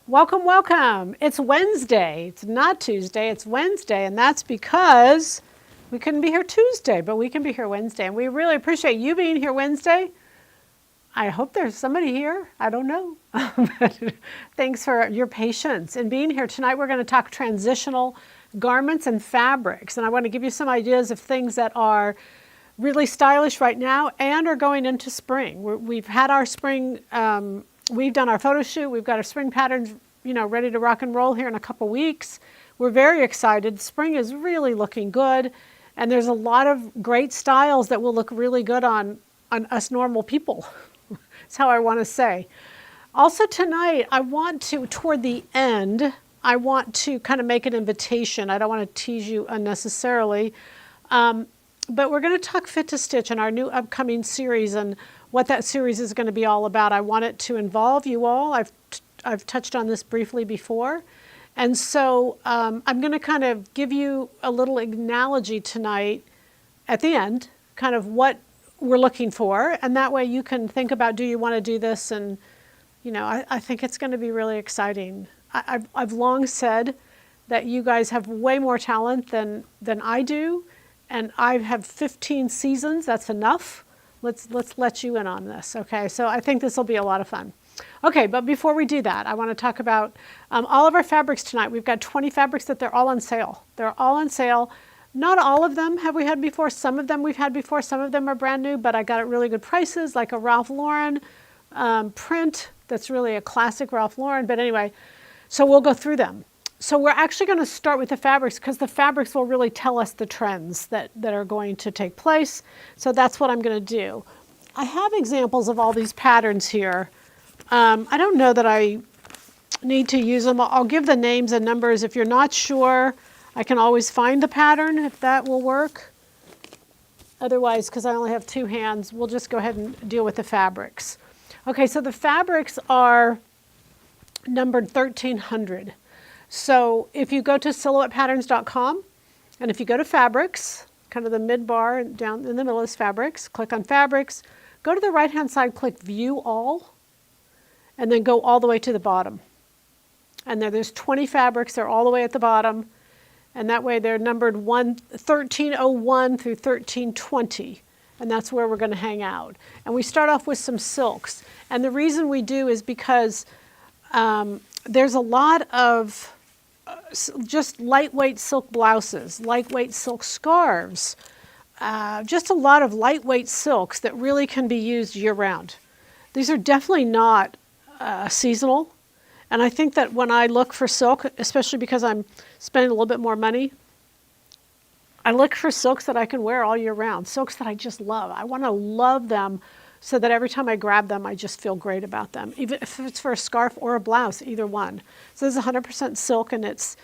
Welcome, welcome. It's Wednesday. It's not Tuesday, it's Wednesday, and that's because we couldn't be here Tuesday, but we can be here Wednesday. And we really appreciate you being here Wednesday. I hope there's somebody here. I don't know. But thanks for your patience in being here. Tonight we're going to talk transitional garments and fabrics. And I want to give you some ideas of things that are really stylish right now and are going into spring. We've had our spring, we've done our photo shoot. We've got our spring patterns, ready to rock and roll here in a couple weeks. We're very excited. Spring is really looking good. And there's a lot of great styles that will look really good on us normal people. That's how I want to say. Also tonight, I want to, toward the end, I want to kind of make an invitation. I don't want to tease you unnecessarily. But we're going to talk Fit to Stitch in our new upcoming series and what that series is going to be all about. I want it to involve you all. I've touched on this briefly before. And so I'm going to kind of give you a little analogy tonight at the end, kind of what we're looking for. And that way you can think about, do you want to do this? And, I think it's going to be really exciting. I've long said that you guys have way more talent than I do. And I have 15 seasons, that's enough. Let's let you in on this, okay? So I think this will be a lot of fun. Okay, but before we do that, I want to talk about all of our fabrics tonight. We've got 20 fabrics that they're all on sale. They're all on sale. Not all of them have we had before. Some of them we've had before. Some of them are brand new, but I got at really good prices, like a Ralph Lauren print. That's really a classic Ralph Lauren. But anyway, so we'll go through them. So we're actually going to start with the fabrics because the fabrics will really tell us the trends that are going to take place. So that's what I'm going to do. I have examples of all these patterns here. I don't know that I need to use them. I'll give the names and numbers. If you're not sure, I can always find the pattern if that will work. Otherwise, because I only have two hands, we'll just go ahead and deal with the fabrics. Okay, so the fabrics are numbered 1300. So if you go to silhouettepatterns.com, and if you go to fabrics, kind of the mid bar down in the middle is fabrics, click on fabrics, go to the right hand side, click view all, and then go all the way to the bottom. And there's 20 fabrics, they're all the way at the bottom, and that way they're numbered 1301 through 1320, and that's where we're going to hang out. And we start off with some silks, and the reason we do is because there's a lot of just lightweight silk blouses, lightweight silk scarves, just a lot of lightweight silks that really can be used year-round. These are definitely not seasonal, and I think that when I look for silk, especially because I'm spending a little bit more money, I look for silks that I can wear all year round, silks that I just love. I want to love them so that every time I grab them, I just feel great about them, even if it's for a scarf or a blouse, either one. So this is 100% silk, and it's,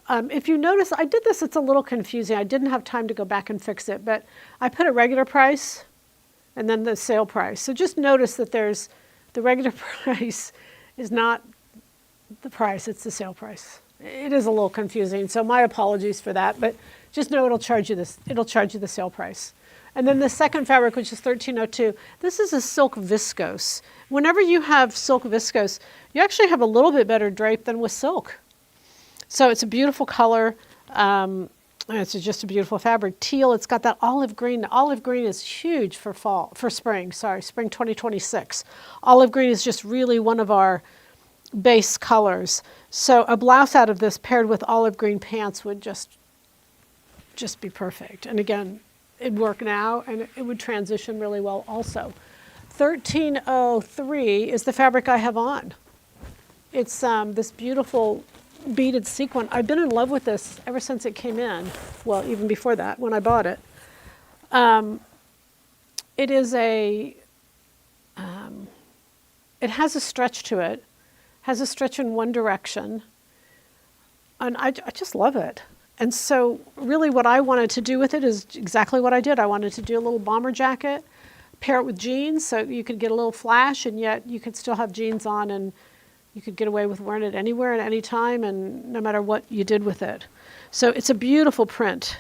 if you notice, I did this, it's a little confusing. I didn't have time to go back and fix it, but I put a regular price and then the sale price. So just notice that there's, the regular price is not the price, it's the sale price. It is a little confusing, so my apologies for that, but just know it'll charge you the sale price. And then the second fabric, which is 1302, this is a silk viscose. Whenever you have silk viscose, you actually have a little bit better drape than with silk. So it's a beautiful color. It's just a beautiful fabric. Teal, it's got that olive green. The olive green is huge for spring 2026. Olive green is just really one of our base colors. So a blouse out of this paired with olive green pants would just be perfect. And again, it'd work now, and it would transition really well also. 1303 is the fabric I have on. It's this beautiful beaded sequin. I've been in love with this ever since it came in. Well, even before that, when I bought it. It is it has a stretch to it, has a stretch in one direction, and I just love it. And so really what I wanted to do with it is exactly what I did. I wanted to do a little bomber jacket, pair it with jeans so you could get a little flash, and yet you could still have jeans on, and you could get away with wearing it anywhere and any time, and no matter what you did with it. So it's a beautiful print.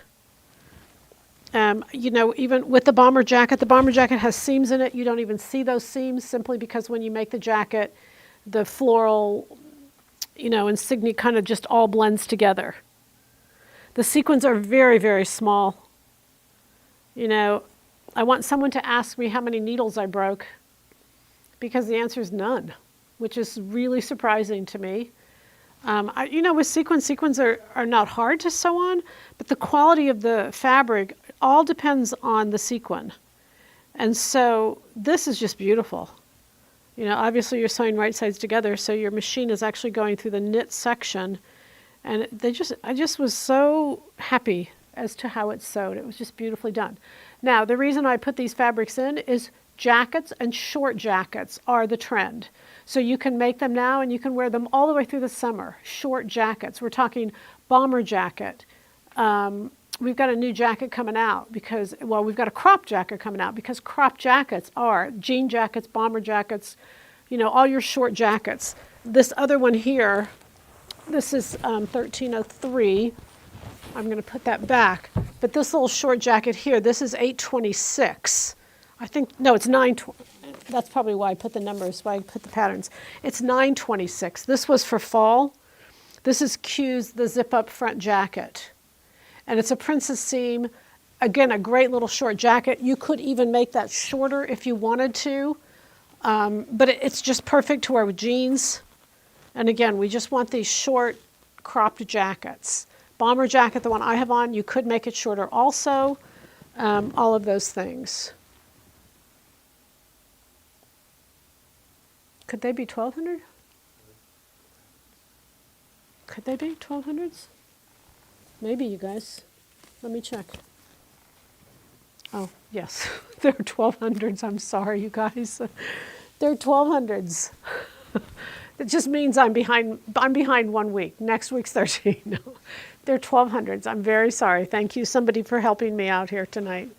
Even with the bomber jacket has seams in it. You don't even see those seams simply because when you make the jacket, the floral insignia kind of just all blends together. The sequins are very, very small. I want someone to ask me how many needles I broke because the answer is none, which is really surprising to me. With sequins are not hard to sew on, but the quality of the fabric all depends on the sequin. And so this is just beautiful. Obviously you're sewing right sides together, so your machine is actually going through the knit section. And I just was so happy as to how it's sewed. It was just beautifully done. Now, the reason I put these fabrics in is jackets and short jackets are the trend. So you can make them now and you can wear them all the way through the summer. Short jackets. We're talking bomber jacket. We've got a new jacket coming out we've got a crop jacket coming out because crop jackets are jean jackets, bomber jackets, all your short jackets. This other one here, this is 1303. I'm going to put that back. But this little short jacket here, this is 826. It's 920. That's probably why I put the numbers, why I put the patterns. It's 926. This was for fall. This is Q's, the zip-up front jacket. And it's a princess seam. Again, a great little short jacket. You could even make that shorter if you wanted to. But it's just perfect to wear with jeans. And again, we just want these short cropped jackets. Bomber jacket, the one I have on, you could make it shorter also. All of those things. Could they be 1200? Could they be 1200s? Maybe, you guys. Let me check. Oh, yes. They're 1200s. I'm sorry, you guys. They're 1200s. It just means I'm behind 1 week. Next week's 13. No. They're 1200s. I'm very sorry. Thank you, somebody, for helping me out here tonight.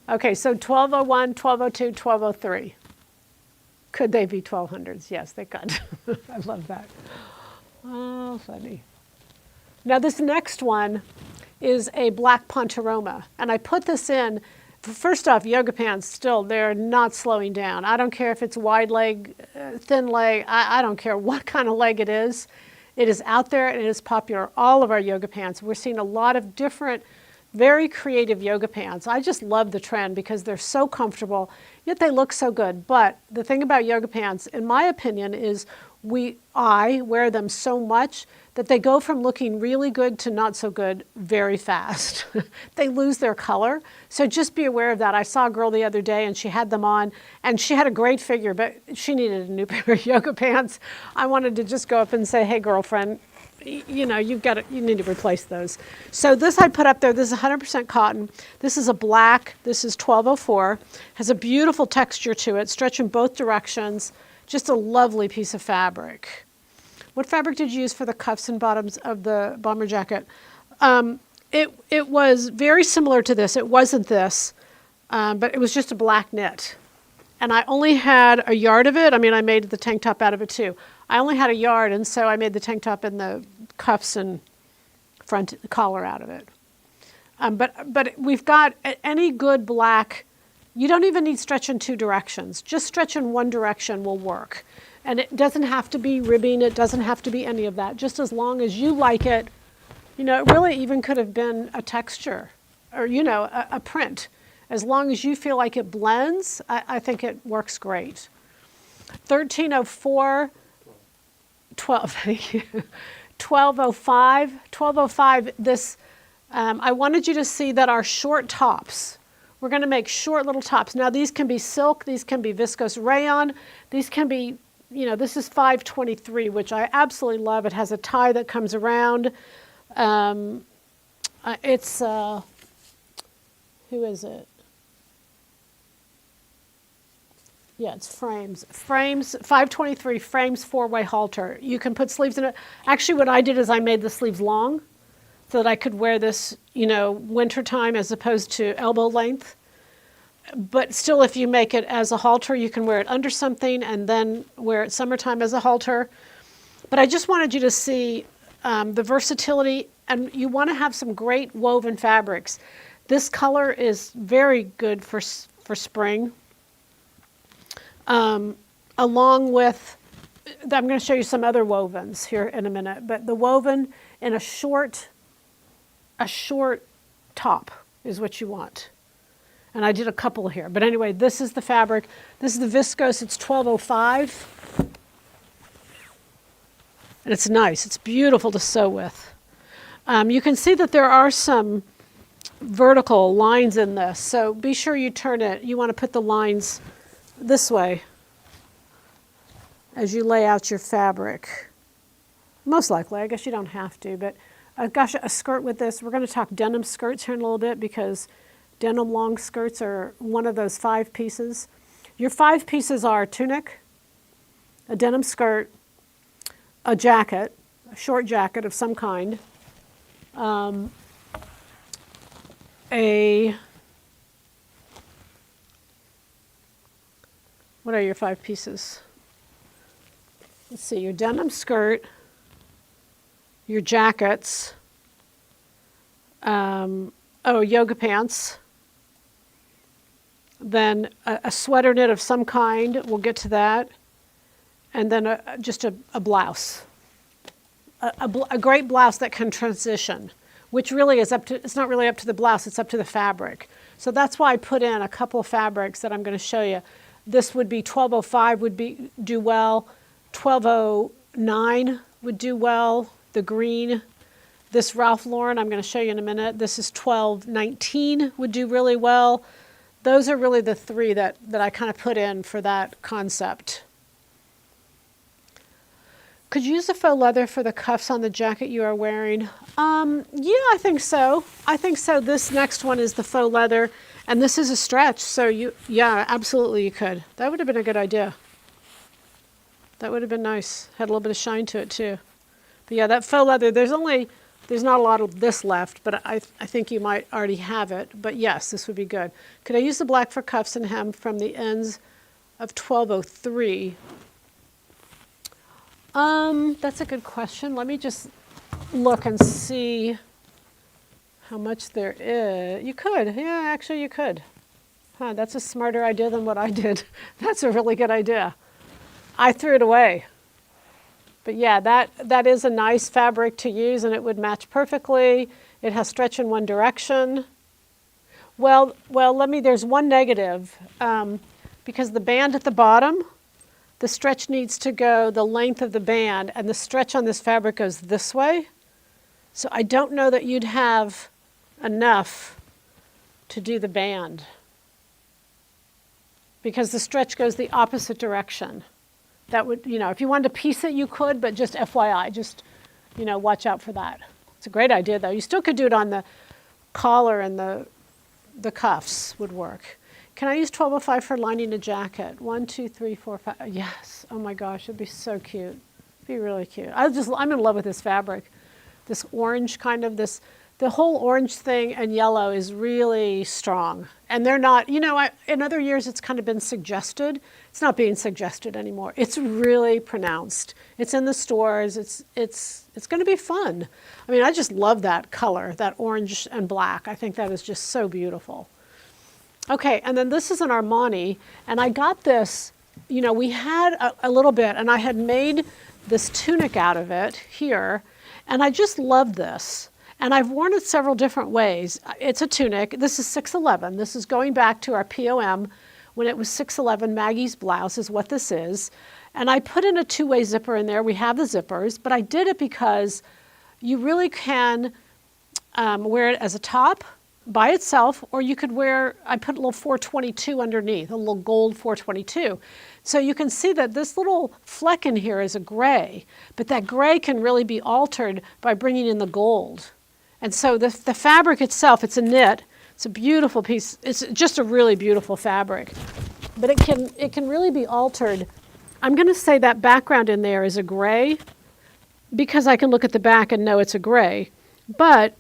Okay, so 1201, 1202, 1203. Could they be 1200s? Yes, they could. I love that. Oh, funny. Now this next one is a black Pontoroma, and I put this in. First off, yoga pants still, they're not slowing down. I don't care if it's wide leg, thin leg, I don't care what kind of leg it is. It is out there and it is popular. All of our yoga pants. We're seeing a lot of different, very creative yoga pants. I just love the trend because they're so comfortable, yet they look so good. But the thing about yoga pants, in my opinion, is I wear them so much that they go from looking really good to not so good very fast. They lose their color. So just be aware of that. I saw a girl the other day and she had them on and she had a great figure, but she needed a new pair of yoga pants. I wanted to just go up and say, hey, girlfriend, you need to replace those. So this I put up there, this is 100% cotton. This is a black, this is 1204. Has a beautiful texture to it, stretch in both directions. Just a lovely piece of fabric. What fabric did you use for the cuffs and bottoms of the bomber jacket? It was very similar to this. It wasn't this, but it was just a black knit. And I only had a yard of it. I mean, I made the tank top out of it too. I only had a yard, and so I made the tank top and the cuffs and front collar out of it. But we've got any good black. You don't even need stretch in two directions. Just stretch in one direction will work. And it doesn't have to be ribbing. It doesn't have to be any of that. Just as long as you like it. It really even could have been a texture or, a print. As long as you feel like it blends, I think it works great. 1304, thank you. 1205, this, I wanted you to see that our short tops, we're going to make short little tops. Now these can be silk, these can be viscose rayon, these can be, this is 523, which I absolutely love. It has a tie that comes around. It's, who is it? Yeah, it's frames. Frames, 523, frames, 4-way halter. You can put sleeves in it. Actually, what I did is I made the sleeves long so that I could wear this, wintertime as opposed to elbow length. But still, if you make it as a halter, you can wear it under something and then wear it summertime as a halter. But I just wanted you to see the versatility, and you want to have some great woven fabrics. This color is very good for spring. Along with I'm going to show you some other wovens here in a minute, but the woven in a short top is what you want. And I did a couple here. But anyway, this is the fabric. This is the viscose. It's 1205. And it's nice. It's beautiful to sew with. You can see that there are some vertical lines in this. So be sure you turn it. You want to put the lines this way as you lay out your fabric. Most likely. I guess you don't have to. But gosh, a skirt with this. We're going to talk denim skirts here in a little bit because denim long skirts are one of those 5 pieces. Your 5 pieces are a tunic, a denim skirt, a jacket, a short jacket of some kind, what are your 5 pieces? Let's see, your denim skirt, your jackets, yoga pants, then a sweater knit of some kind, we'll get to that, and then just a blouse. A great blouse that can transition, which really is it's not really up to the blouse, it's up to the fabric. So that's why I put in a couple of fabrics that I'm going to show you. This would be 1205 would do well, 1209 would do well, the green. This Ralph Lauren, I'm going to show you in a minute. This is 1219 would do really well. Those are really the 3 that I kind of put in for that concept. Could you use the faux leather for the cuffs on the jacket you are wearing? Yeah, I think so. I think so. This next one is the faux leather, and this is a stretch. So yeah, absolutely you could. That would have been a good idea. That would have been nice. Had a little bit of shine to it too. But yeah, that faux leather, there's not a lot of this left, but I think you might already have it. But yes, this would be good. Could I use the black for cuffs and hem from the ends of 1203? That's a good question. Let me just look and see how much there is. You could. Yeah, actually you could. That's a smarter idea than what I did. That's a really good idea. I threw it away. But yeah, that is a nice fabric to use, and it would match perfectly. It has stretch in one direction. Well, there's one negative. Because the band at the bottom, the stretch needs to go the length of the band, and the stretch on this fabric goes this way. So I don't know that you'd have enough to do the band, because the stretch goes the opposite direction. That would, if you wanted to piece it, you could, but just FYI, just, watch out for that. It's a great idea, though. You still could do it on the collar, and the cuffs would work. Can I use 1205 for lining a jacket? 1, 2, 3, 4, 5. Yes. Oh my gosh, it'd be so cute. It'd be really cute. I'm in love with this fabric. This orange the whole orange thing and yellow is really strong. And they're not, in other years it's kind of been suggested. It's not being suggested anymore. It's really pronounced. It's in the stores. It's going to be fun. I mean, I just love that color, that orange and black. I think that is just so beautiful. Okay, and then this is an Armani, and I got this, we had a little bit, and I had made this tunic out of it here, and I just love this. And I've worn it several different ways. It's a tunic. This is 611. This is going back to our POM when it was 611. Maggie's blouse is what this is. And I put in a 2-way zipper in there. We have the zippers, but I did it because you really can wear it as a top by itself, or you could I put a little 422 underneath, a little gold 422. So you can see that this little fleck in here is a gray, but that gray can really be altered by bringing in the gold. And so the fabric itself, it's a knit, it's a beautiful piece, it's just a really beautiful fabric. But it can really be altered. I'm going to say that background in there is a gray, because I can look at the back and know it's a gray, but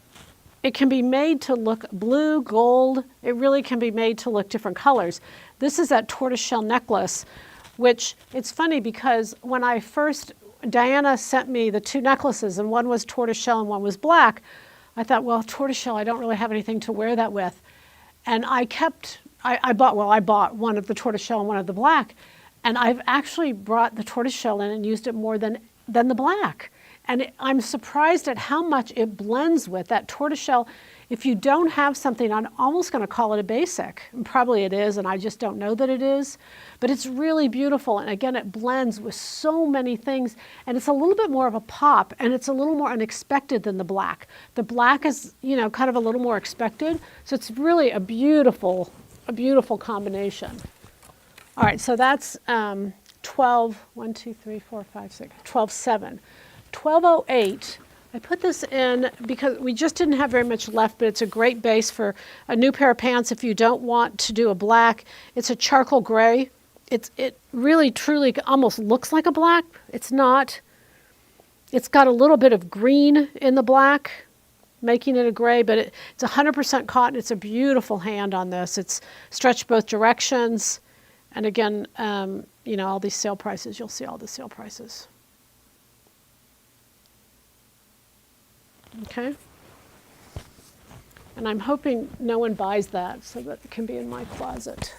it can be made to look blue, gold. It really can be made to look different colors. This is that tortoiseshell necklace, which it's funny because when Diana sent me the 2 necklaces, and one was tortoiseshell and one was black, I thought, well, tortoiseshell, I don't really have anything to wear that with. And I bought one of the tortoiseshell and one of the black. And I've actually brought the tortoiseshell in and used it more than the black. And I'm surprised at how much it blends with that tortoiseshell. If you don't have something, I'm almost going to call it a basic. And probably it is, and I just don't know that it is. But it's really beautiful. And again, it blends with so many things. And it's a little bit more of a pop, and it's a little more unexpected than the black. The black is, you know, kind of a little more expected. So it's really a beautiful combination. All right, so that's 12, 1, 2, 3, 4, 5, 6, 12, 7. 1208, I put this in because we just didn't have very much left, but it's a great base for a new pair of pants if you don't want to do a black. It's a charcoal gray. It really, truly almost looks like a black. It's not. It's got a little bit of green in the black, making it a gray, but it's 100% cotton. It's a beautiful hand on this. It's stretched both directions. And again, you know, all these sale prices, you'll see all the sale prices. Okay? And I'm hoping no one buys that so that it can be in my closet.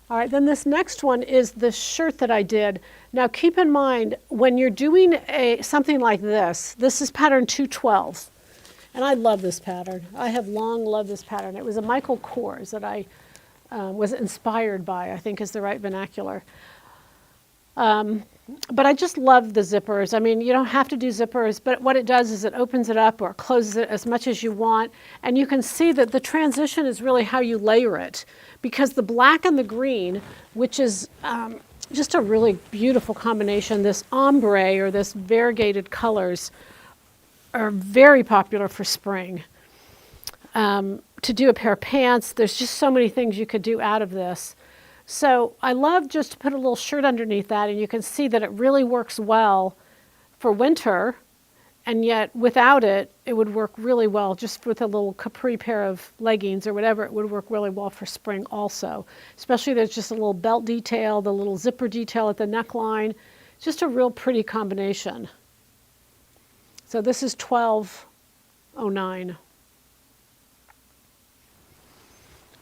All right, then this next one is the shirt that I did. Now keep in mind, when you're doing something like this is pattern 212. And I love this pattern. I have long loved this pattern. It was a Michael Kors that I was inspired by, I think is the right vernacular. But I just love the zippers. I mean, you don't have to do zippers, but what it does is it opens it up or closes it as much as you want. And you can see that the transition is really how you layer it, because the black and the green, which is just a really beautiful combination, this ombre or this variegated colors are very popular for spring. To do a pair of pants, there's just so many things you could do out of this. So I love just to put a little shirt underneath that, and you can see that it really works well for winter, and yet without it, it would work really well just with a little capri pair of leggings or whatever. It would work really well for spring also, especially there's just a little belt detail, the little zipper detail at the neckline, just a real pretty combination. So this is 1209.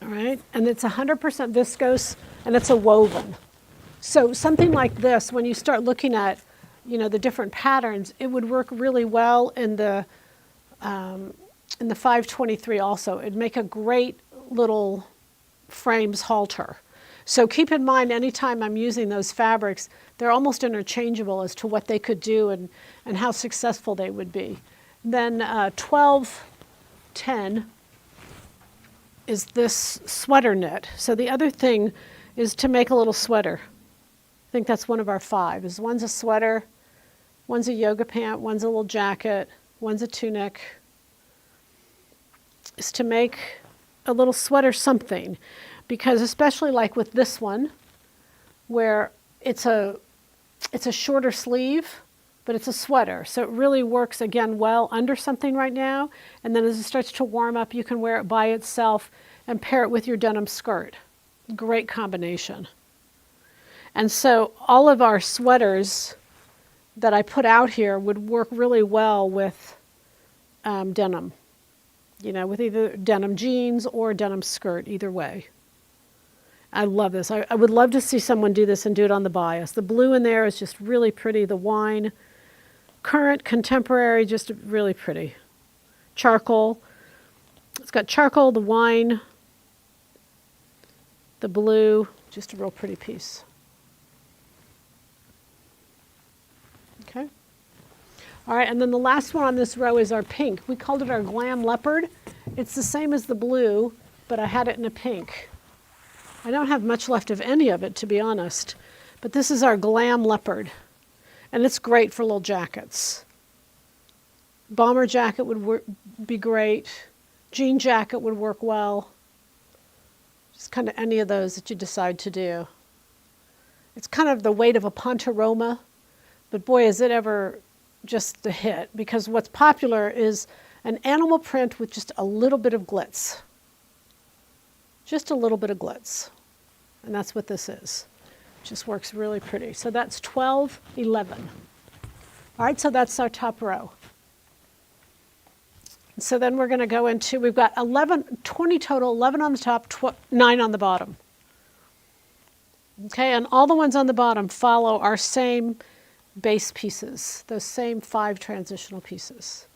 All right, and it's 100% viscose, and it's a woven. So something like this, when you start looking at, you know, the different patterns, it would work really well in the 523 also. It'd make a great little frames halter. So keep in mind, anytime I'm using those fabrics, they're almost interchangeable as to what they could do and how successful they would be. Then 1210 is this sweater knit. So the other thing is to make a little sweater. I think that's one of our 5. Is one's a sweater, one's a yoga pant, one's a little jacket, one's a tunic. Is to make a little sweater something, because especially like with this one, where it's a shorter sleeve, but it's a sweater. So it really works, again, well under something right now. And then as it starts to warm up, you can wear it by itself and pair it with your denim skirt. Great combination. And so all of our sweaters that I put out here would work really well with denim. You know, with either denim jeans or denim skirt, either way. I love this. I would love to see someone do this and do it on the bias. The blue in there is just really pretty. The wine, current, contemporary, just really pretty. Charcoal. It's got charcoal, the wine, the blue, just a real pretty piece. Okay. All right, and then the last one on this row is our pink. We called it our glam leopard. It's the same as the blue, but I had it in a pink. I don't have much left of any of it, to be honest, but this is our glam leopard, and it's great for little jackets. Bomber jacket would be great. Jean jacket would work well. Just kind of any of those that you decide to do. It's kind of the weight of a Pontoroma, but boy, is it ever just a hit, because what's popular is an animal print with just a little bit of glitz. Just a little bit of glitz. And that's what this is. Just works really pretty. So that's 1211. All right, so that's our top row. So then we're going to go into, we've got 20 total, 11 on the top, 9 on the bottom. Okay, and all the ones on the bottom follow our same base pieces, those same 5 transitional pieces.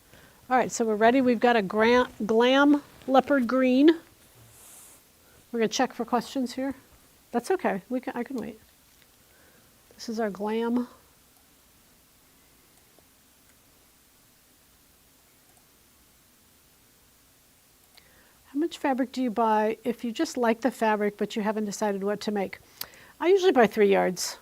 All right, so we're ready. We've got a glam leopard green. We're going to check for questions here. That's okay. I can wait. This is our glam. How much fabric do you buy if you just like the fabric but you haven't decided what to make? I usually buy 3 yards.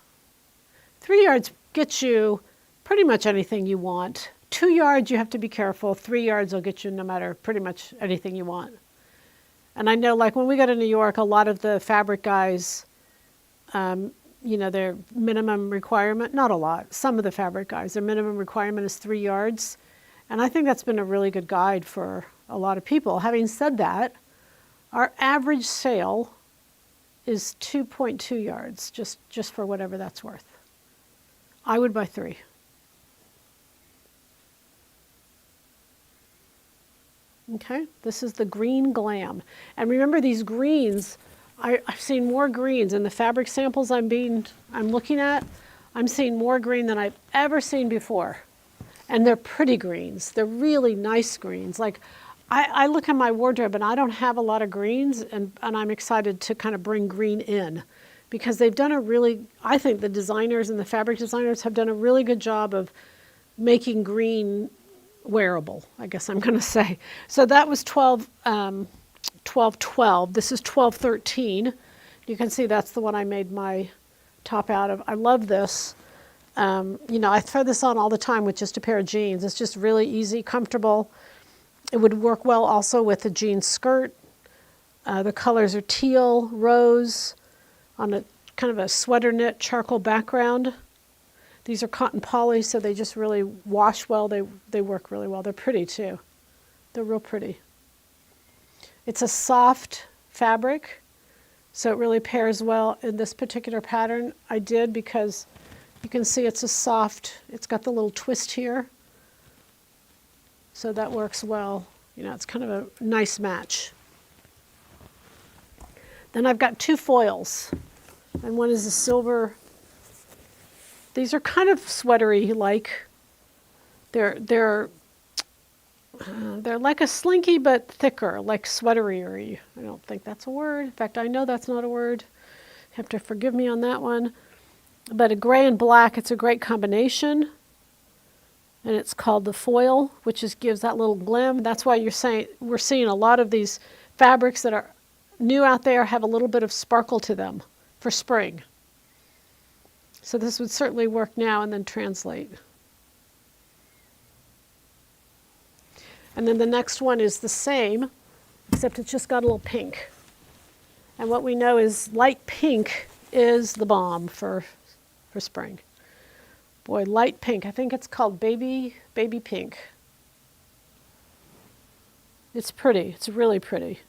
3 yards gets you pretty much anything you want. 2 yards, you have to be careful. 3 yards will get you no matter pretty much anything you want. And I know, like when we go to New York, a lot of the fabric guys, their minimum requirement, not a lot, some of the fabric guys, their minimum requirement is 3 yards. And I think that's been a really good guide for a lot of people. Having said that, our average sale is 2.2 yards, just for whatever that's worth. I would buy 3. Okay, this is the green glam. And remember these greens, I've seen more greens in the fabric samples I'm looking at. I'm seeing more green than I've ever seen before. And they're pretty greens. They're really nice greens. Like I look at my wardrobe and I don't have a lot of greens, and I'm excited to kind of bring green in because they've done I think the designers and the fabric designers have done a really good job of making green wearable, I guess I'm going to say. So that was 1212. This is 1213. You can see that's the one I made my top out of. I love this. I throw this on all the time with just a pair of jeans. It's just really easy, comfortable. It would work well also with a jean skirt. The colors are teal, rose, on a kind of a sweater knit charcoal background. These are cotton poly, so they just really wash well. They work really well. They're pretty too. They're real pretty. It's a soft fabric, so it really pairs well in this particular pattern. I did because you can see it's got the little twist here. So that works well. It's kind of a nice match. Then I've got 2 foils, and one is a silver. These are kind of sweatery like. They're like a slinky but thicker, like sweatery. I don't think that's a word. In fact, I know that's not a word. You have to forgive me on that one. But a gray and black, it's a great combination. And it's called the foil, which gives that little glim. That's why we're seeing a lot of these fabrics that are new out there have a little bit of sparkle to them for spring. So this would certainly work now and then translate. And then the next one is the same, except it's just got a little pink. And what we know is light pink is the bomb for spring. Boy, light pink. I think it's called baby pink. It's pretty. It's really pretty.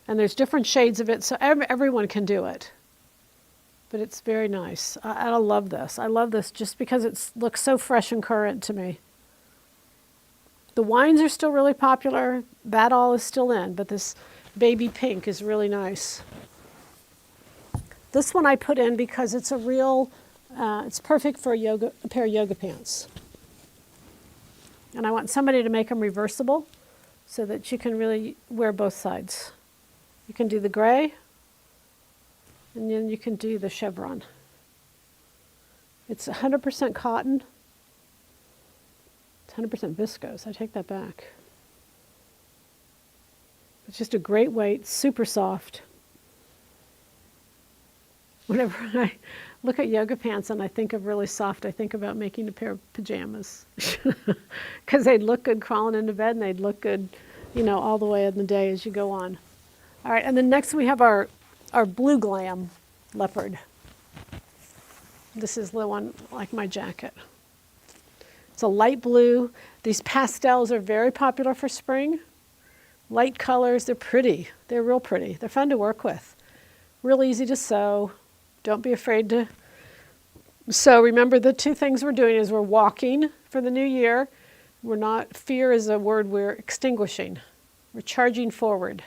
And there's different shades of it, so everyone can do it. But it's very nice. I love this. I love this just because it looks so fresh and current to me. The wines are still really popular. That all is still in, but this baby pink is really nice. This one I put in because it's it's perfect for a pair of yoga pants. And I want somebody to make them reversible so that you can really wear both sides. You can do the gray, and then you can do the chevron. It's 100% cotton. It's 100% viscose. I take that back. It's just a great weight, super soft. Whenever I look at yoga pants and I think of really soft, I think about making a pair of pajamas. Because they'd look good crawling into bed, and they'd look good, all the way in the day as you go on. All right, and then next we have our blue glam leopard. This is the one like my jacket. It's a light blue. These pastels are very popular for spring. Light colors, they're pretty. They're real pretty. They're fun to work with. Real easy to sew. Don't be afraid to sew. Remember, the 2 things we're doing is we're walking for the new year. Fear is a word we're extinguishing. We're charging forward.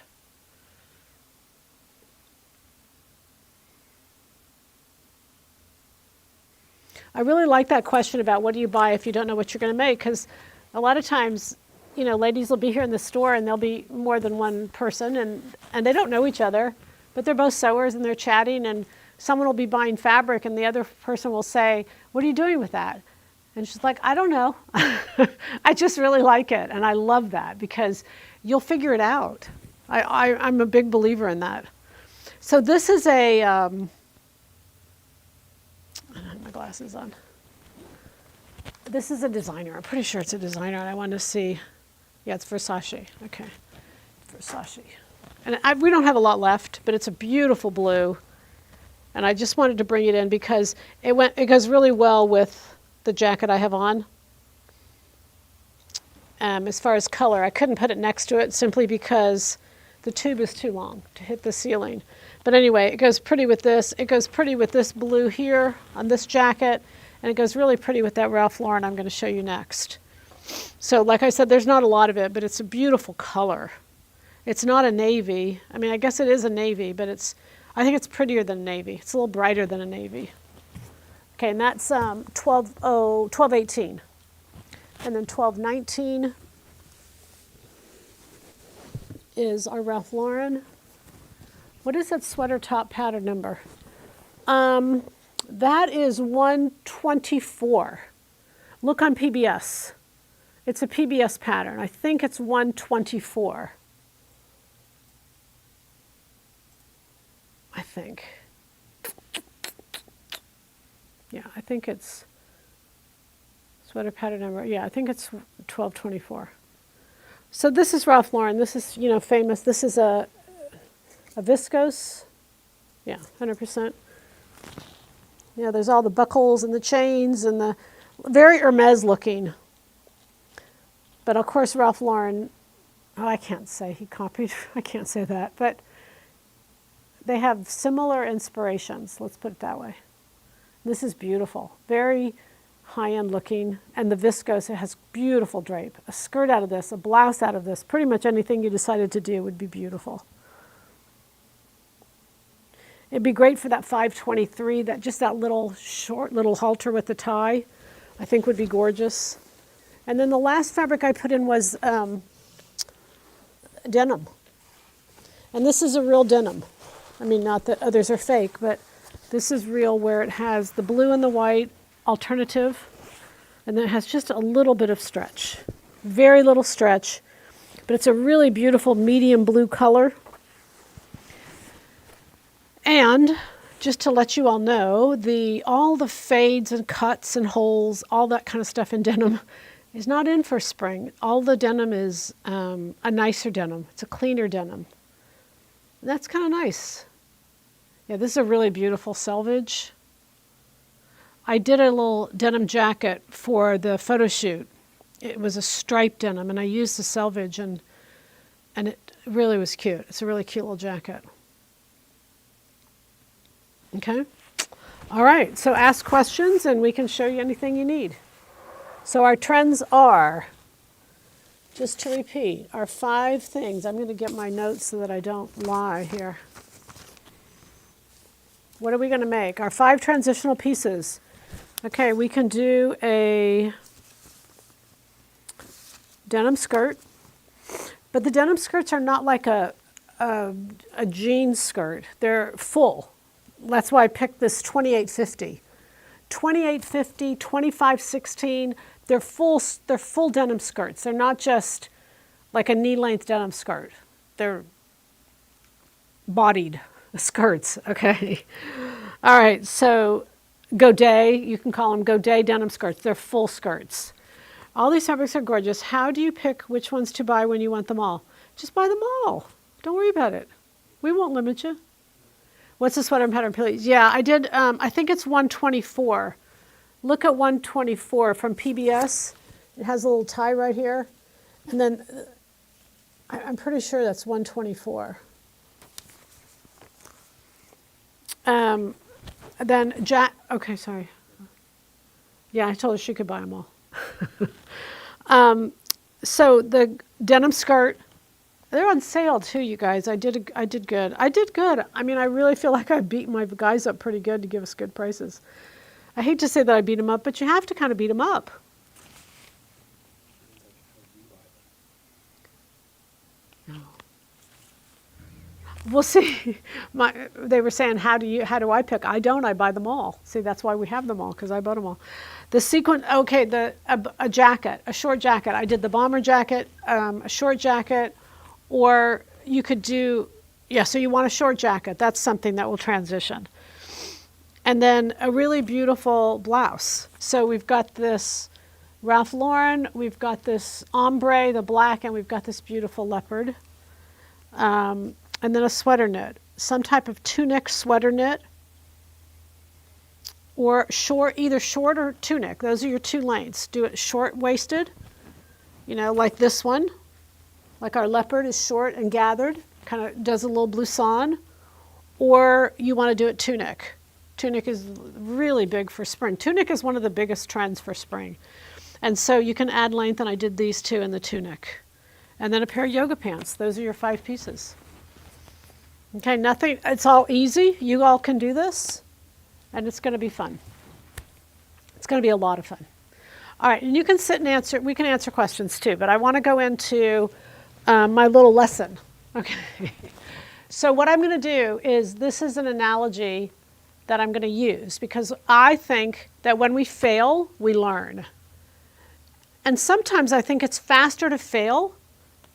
I really like that question about what do you buy if you don't know what you're going to make, because a lot of times, you know, ladies will be here in the store and there'll be more than one person and they don't know each other, but they're both sewers and they're chatting, and someone will be buying fabric and the other person will say, what are you doing with that? And she's like, I don't know. I just really like it. And I love that because you'll figure it out. I'm a big believer in that. So this is a, I don't have my glasses on. This is a designer. I'm pretty sure it's a designer, and I want to see. Yeah, it's Versace. Okay, Versace. And we don't have a lot left, but it's a beautiful blue. And I just wanted to bring it in because it goes really well with the jacket I have on. As far as color, I couldn't put it next to it simply because the tube is too long to hit the ceiling. But anyway, it goes pretty with this. It goes pretty with this blue here on this jacket. And it goes really pretty with that Ralph Lauren I'm going to show you next. So like I said, there's not a lot of it, but it's a beautiful color. It's not a navy. I mean, I guess it is a navy, but I think it's prettier than a navy. It's a little brighter than a navy. Okay, and that's 1218. And then 1219 is our Ralph Lauren. What is that sweater top pattern number? That is 124. Look on PBS. It's a PBS pattern. I think it's 124. I think. Yeah, I think it's sweater pattern number. Yeah, I think it's 1224. So this is Ralph Lauren. This is, you know, famous. This is a viscose. Yeah, 100%. You know, there's all the buckles and the chains and the very Hermes looking. But of course, Ralph Lauren, I can't say he copied, I can't say that, but they have similar inspirations, let's put it that way. This is beautiful, very high-end looking, and the viscose, it has beautiful drape. A skirt out of this, a blouse out of this, pretty much anything you decided to do would be beautiful. It'd be great for that 523, just that little short little halter with the tie, I think would be gorgeous. And then the last fabric I put in was denim. And this is a real denim. I mean, not that others are fake, but this is real, where it has the blue and the white alternative, and then it has just a little bit of stretch. Very little stretch, but it's a really beautiful medium blue color. And just to let you all know, all the fades and cuts and holes, all that kind of stuff in denim is not in for spring. All the denim is a nicer denim. It's a cleaner denim. And that's kind of nice. Yeah, this is a really beautiful selvage. I did a little denim jacket for the photo shoot. It was a striped denim, and I used the selvage, and it really was cute. It's a really cute little jacket. Okay? All right, so ask questions, and we can show you anything you need. So our trends are, just to repeat, our 5 things. I'm going to get my notes so that I don't lie here. What are we going to make? Our 5 transitional pieces. Okay, we can do a denim skirt, but the denim skirts are not like a jean skirt. They're full. That's why I picked this 2850. 2850, 2516, they're full denim skirts. They're not just like a knee-length denim skirt. They're bodied skirts, okay? All right, so Godet, you can call them Godet denim skirts. They're full skirts. All these fabrics are gorgeous. How do you pick which ones to buy when you want them all? Just buy them all. Don't worry about it. We won't limit you. What's the sweater pattern, please? Yeah, I did, I think it's 124. Look at 124 from PBS. It has a little tie right here. And then I'm pretty sure that's 124. Then okay, sorry. Yeah, I told her she could buy them all. So the denim skirt, they're on sale too, you guys. I did good. I did good. I mean, I really feel like I beat my guys up pretty good to give us good prices. I hate to say that I beat them up, but you have to kind of beat them up. Well, see, they were saying, how do I pick? I don't, I buy them all. See, that's why we have them all, because I bought them all. The sequin, okay, a jacket, a short jacket. I did the bomber jacket, a short jacket, or you could do, yeah, so you want a short jacket. That's something that will transition. And then a really beautiful blouse. So we've got this Ralph Lauren, we've got this ombre, the black, and we've got this beautiful leopard. And then a sweater knit, some type of tunic sweater knit, or short, either short or tunic. Those are your two lengths. Do it short-waisted, like this one, like our leopard is short and gathered, kind of does a little blouson, or you want to do it tunic. Tunic is really big for spring. Tunic is one of the biggest trends for spring. And so you can add length, and I did these two in the tunic. And then a pair of yoga pants. Those are your 5 pieces. Okay, nothing, it's all easy. You all can do this, and it's going to be fun. It's going to be a lot of fun. All right, and you can sit and answer, we can answer questions too, but I want to go into my little lesson. Okay, so what I'm going to do is, this is an analogy that I'm going to use, because I think that when we fail, we learn. And sometimes I think it's faster to fail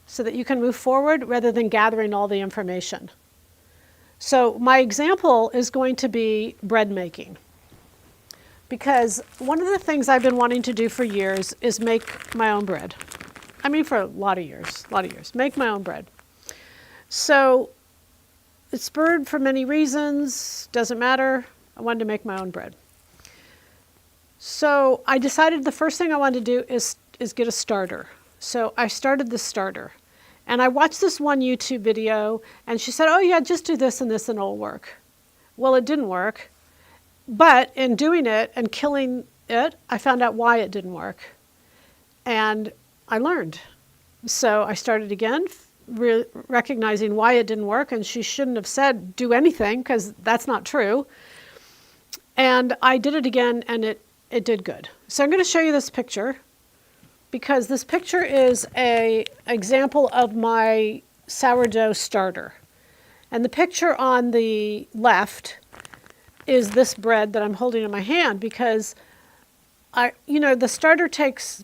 so that you can move forward rather than gathering all the information. So my example is going to be bread making, because one of the things I've been wanting to do for years is make my own bread. I mean, for a lot of years, make my own bread. So it's spurred for many reasons, doesn't matter. I wanted to make my own bread. So I decided the first thing I wanted to do is get a starter. So I started the starter. And I watched this one YouTube video, and she said, oh yeah, just do this and it'll work. Well, it didn't work. But in doing it and killing it, I found out why it didn't work. And I learned. So I started again, recognizing why it didn't work, and she shouldn't have said do anything, because that's not true. And I did it again, and it did good. So I'm going to show you this picture, because this picture is an example of my sourdough starter. And the picture on the left is this bread that I'm holding in my hand, because the starter takes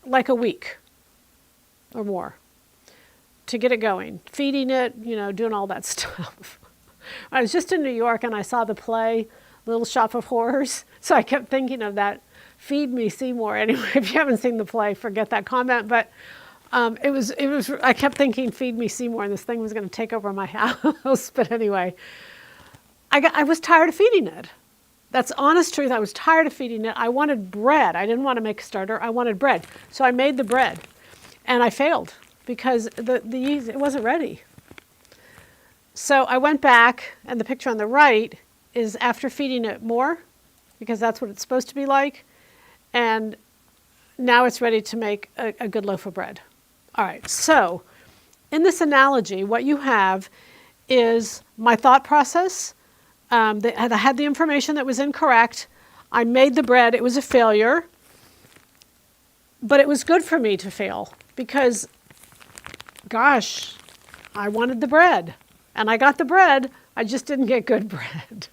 like a week or more to get it going. Feeding it, doing all that stuff. I was just in New York, and I saw the play Little Shop of Horrors, so I kept thinking of that. Feed me, Seymour. Anyway, if you haven't seen the play, forget that comment. But it was. I kept thinking, feed me, Seymour, and this thing was going to take over my house. But anyway, I was tired of feeding it. That's honest truth. I was tired of feeding it. I wanted bread. I didn't want to make a starter. I wanted bread. So I made the bread, and I failed because it wasn't ready. So I went back, and the picture on the right is after feeding it more, because that's what it's supposed to be like. And now it's ready to make a good loaf of bread. All right, so in this analogy, what you have is my thought process. I had the information that was incorrect. I made the bread. It was a failure. But it was good for me to fail, because, gosh, I wanted the bread. And I got the bread. I just didn't get good bread.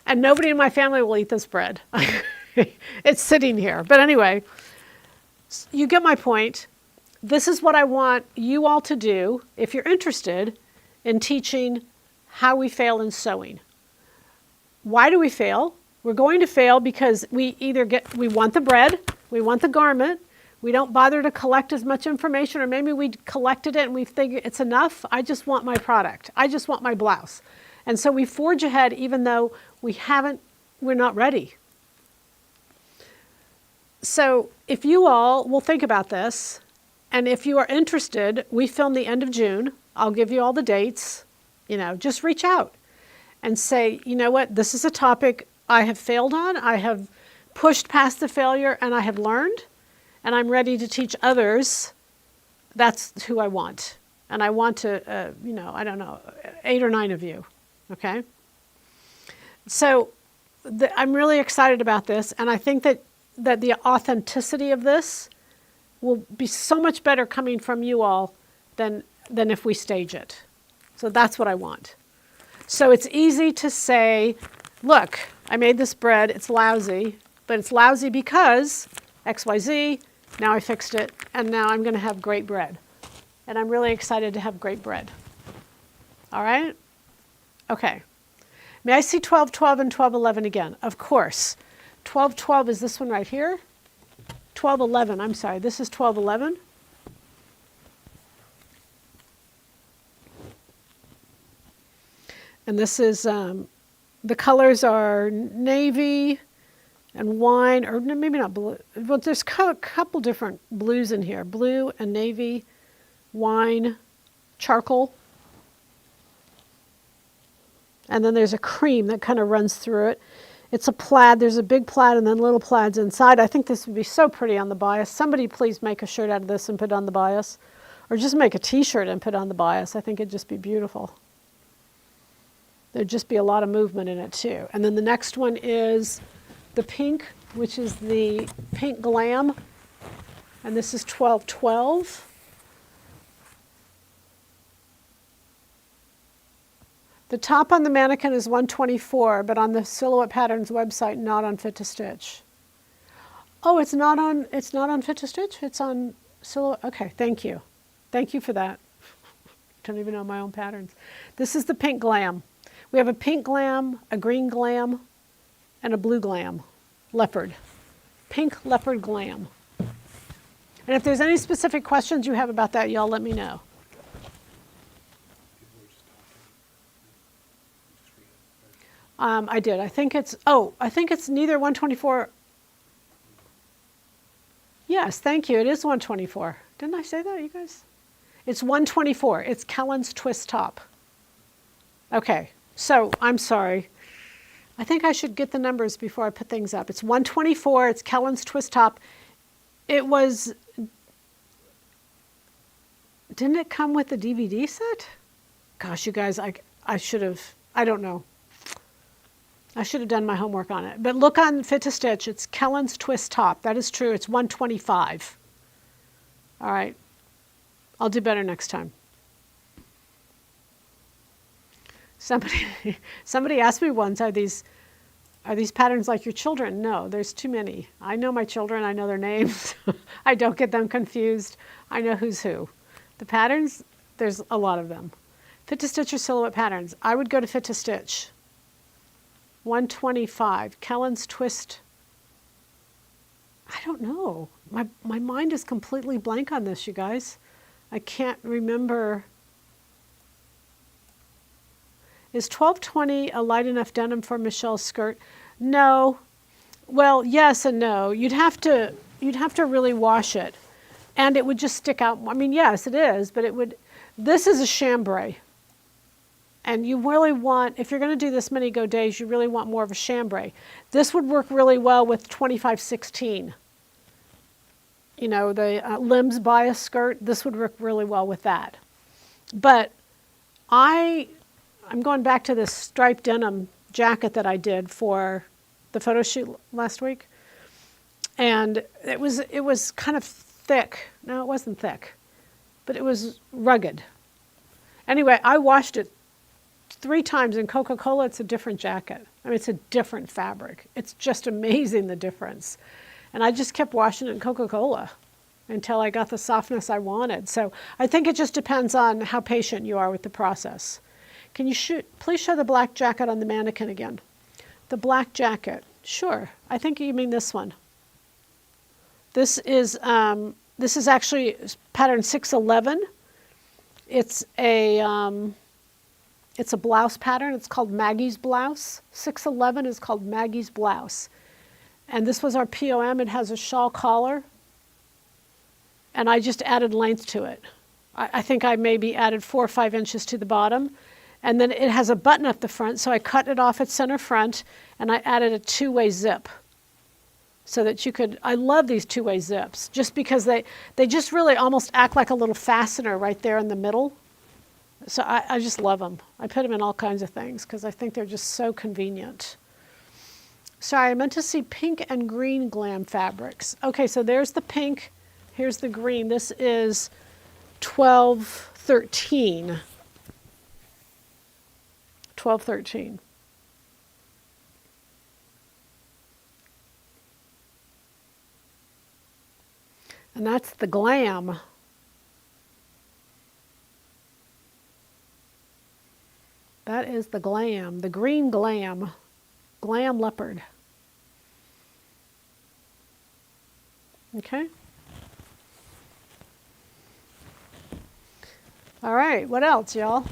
And nobody in my family will eat this bread. It's sitting here. But anyway, you get my point. This is what I want you all to do if you're interested in teaching how we fail in sewing. Why do we fail? We're going to fail because we want the bread, we want the garment, we don't bother to collect as much information, or maybe we collected it and we think it's enough. I just want my product. I just want my blouse. And so we forge ahead even though we're not ready. So if you all will think about this, and if you are interested, we film the end of June. I'll give you all the dates. Just reach out and say, you know what, this is a topic I have failed on. I have pushed past the failure, and I have learned, and I'm ready to teach others. That's who I want. And I want to, I don't know, 8 or 9 of you, okay? So I'm really excited about this, and I think that the authenticity of this will be so much better coming from you all than if we stage it. So that's what I want. So it's easy to say, look, I made this bread, it's lousy, but it's lousy because XYZ, now I fixed it, and now I'm going to have great bread. And I'm really excited to have great bread. All right? Okay. May I see 12:12 and 12:11 again? Of course. 12:12 is this one right here. 12:11, I'm sorry, this is 12:11. And this is, the colors are navy and wine, or maybe not blue. Well, there's a couple different blues in here. Blue and navy, wine, charcoal. And then there's a cream that kind of runs through it. It's a plaid. There's a big plaid and then little plaids inside. I think this would be so pretty on the bias. Somebody please make a shirt out of this and put it on the bias. Or just make a t-shirt and put it on the bias. I think it'd just be beautiful. There'd just be a lot of movement in it too. And then the next one is the pink, which is the pink glam. And this is 12:12. The top on the mannequin is 124, but on the Silhouette Patterns website, not on Fit to Stitch. Oh, it's not on Fit to Stitch? It's on Silhouette. Okay, thank you. Thank you for that. Don't even know my own patterns. This is the pink glam. We have a pink glam, a green glam, and a blue glam. Leopard. Pink leopard glam. And if there's any specific questions you have about that, y'all let me know. I did. I think it's neither 124. Yes, thank you. It is 124. Didn't I say that, you guys? It's 124. It's Kellen's twist top. Okay, so I'm sorry. I think I should get the numbers before I put things up. It's 124. It's Kellen's twist top. It was. Didn't it come with the DVD set? Gosh, you guys, I should have. I don't know. I should have done my homework on it. But look on Fit to Stitch. It's Kellen's twist top. That is true. It's 125. All right. I'll do better next time. Somebody asked me once, are these patterns like your children? No, there's too many. I know my children. I know their names. I don't get them confused. I know who's who. The patterns, there's a lot of them. Fit to Stitch or Silhouette Patterns. I would go to Fit to Stitch. 125. Kellen's twist. I don't know. My mind is completely blank on this, you guys. I can't remember. Is 1220 a light enough denim for Michelle's skirt? No. Well, yes and no. You'd have to really wash it, and it would just stick out. I mean, yes, it is, but it would. This is a chambray. And you really want, if you're going to do this many godets, you really want more of a chambray. This would work really well with 2516. You know, the limbs bias skirt, this would work really well with that. But I'm going back to this striped denim jacket that I did for the photo shoot last week. And it was kind of thick. No, it wasn't thick, but it was rugged. Anyway, I washed it 3 times in Coca-Cola. It's a different jacket. I mean, it's a different fabric. It's just amazing, the difference. And I just kept washing it in Coca-Cola until I got the softness I wanted. So I think it just depends on how patient you are with the process. Can you please show the black jacket on the mannequin again? The black jacket. Sure. I think you mean this one. This is actually pattern 611. It's a blouse pattern. It's called Maggie's blouse. 611 is called Maggie's blouse. And this was our POM. It has a shawl collar. And I just added length to it. I think I maybe added 4 or 5 inches to the bottom. And then it has a button at the front, so I cut it off at center front, and I added a 2-way zip. So that you could, I love these 2-way zips, just because they just really almost act like a little fastener right there in the middle. So I just love them. I put them in all kinds of things because I think they're just so convenient. Sorry, I meant to see pink and green glam fabrics. Okay, so there's the pink. Here's the green. This is 1213. 1213. And that's the glam. That is the glam, the green glam, glam leopard. Okay. All right, what else, y'all?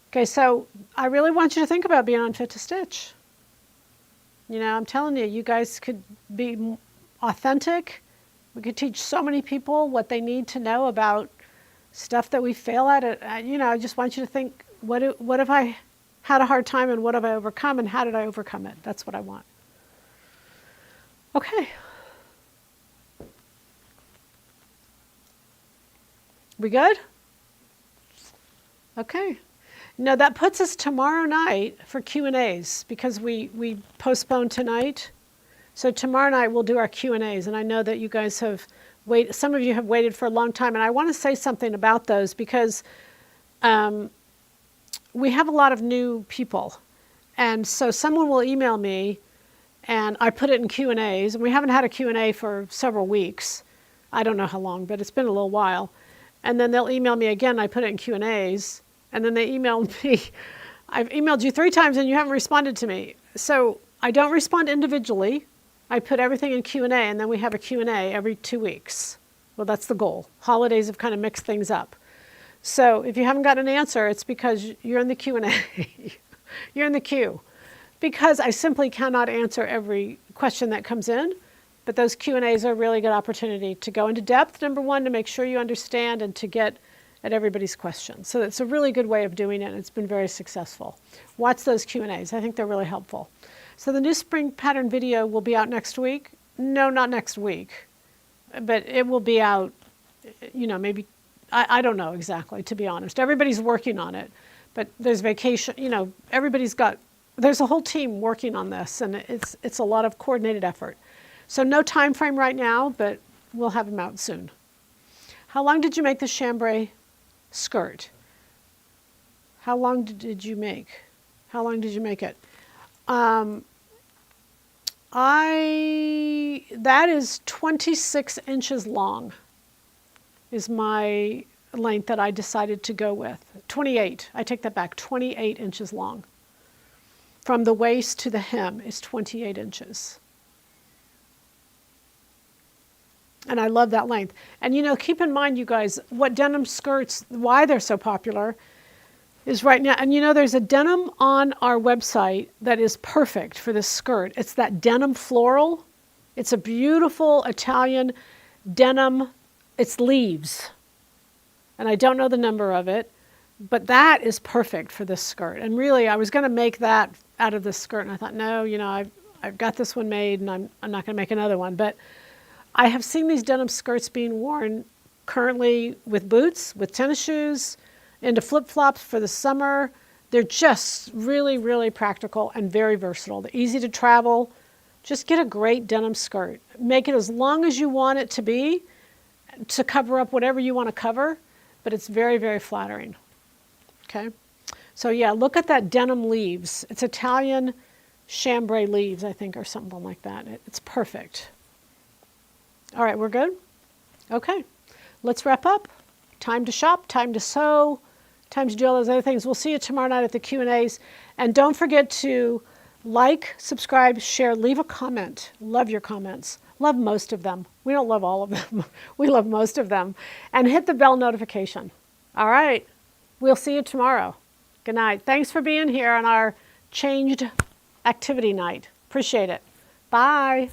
Okay, so I really want you to think about being on Fit to Stitch. You know, I'm telling you, you guys could be authentic. We could teach so many people what they need to know about stuff that we fail at. You know, I just want you to think, what have I had a hard time and what have I overcome and how did I overcome it? That's what I want. Okay. We good? Okay. Now that puts us tomorrow night for Q&As because we postponed tonight. So tomorrow night we'll do our Q&As, and I know that you guys have waited. Some of you have waited for a long time, and I want to say something about those because we have a lot of new people, and so someone will email me, and I put it in Q&As, and we haven't had a Q&A for several weeks. I don't know how long, but it's been a little while. And then they'll email me again. I put it in Q&As, and then they email me. I've emailed you 3 times, and you haven't responded to me. So I don't respond individually. I put everything in Q&A, and then we have a Q&A every 2 weeks. Well, that's the goal. Holidays have kind of mixed things up. So if you haven't got an answer, it's because you're in the Q&A. You're in the queue. Because I simply cannot answer every question that comes in, but those Q&As are a really good opportunity to go into depth, number one, to make sure you understand and to get at everybody's questions. So it's a really good way of doing it, and it's been very successful. Watch those Q&As. I think they're really helpful. So the new spring pattern video will be out next week. No, not next week, but it will be out, you know, maybe, I don't know exactly, to be honest. Everybody's working on it, but there's vacation, you know, there's a whole team working on this, and it's a lot of coordinated effort. So no time frame right now, but we'll have them out soon. How long did you make the chambray skirt? How long did you make? How long did you make it? That is 26 inches long is my length that I decided to go with. 28, I take that back, 28 inches long. From the waist to the hem is 28 inches. And I love that length. And you know, keep in mind, you guys, what denim skirts, why they're so popular is right now, and you know, there's a denim on our website that is perfect for this skirt. It's that denim floral. It's a beautiful Italian denim. It's leaves. And I don't know the number of it, but that is perfect for this skirt. And really, I was going to make that out of this skirt, and I thought, no, you know, I've got this one made, and I'm not going to make another one. But I have seen these denim skirts being worn currently with boots, with tennis shoes, into flip-flops for the summer. They're just really, really practical and very versatile. They're easy to travel. Just get a great denim skirt. Make it as long as you want it to be to cover up whatever you want to cover, but it's very, very flattering. Okay? So yeah, look at that denim leaves. It's Italian chambray leaves, I think, or something like that. It's perfect. All right, we're good? Okay, let's wrap up. Time to shop, time to sew, time to do all those other things. We'll see you tomorrow night at the Q&As. And don't forget to like, subscribe, share, leave a comment. Love your comments. Love most of them. We don't love all of them. We love most of them. And hit the bell notification. All right, we'll see you tomorrow. Good night. Thanks for being here on our changed activity night. Appreciate it. Bye.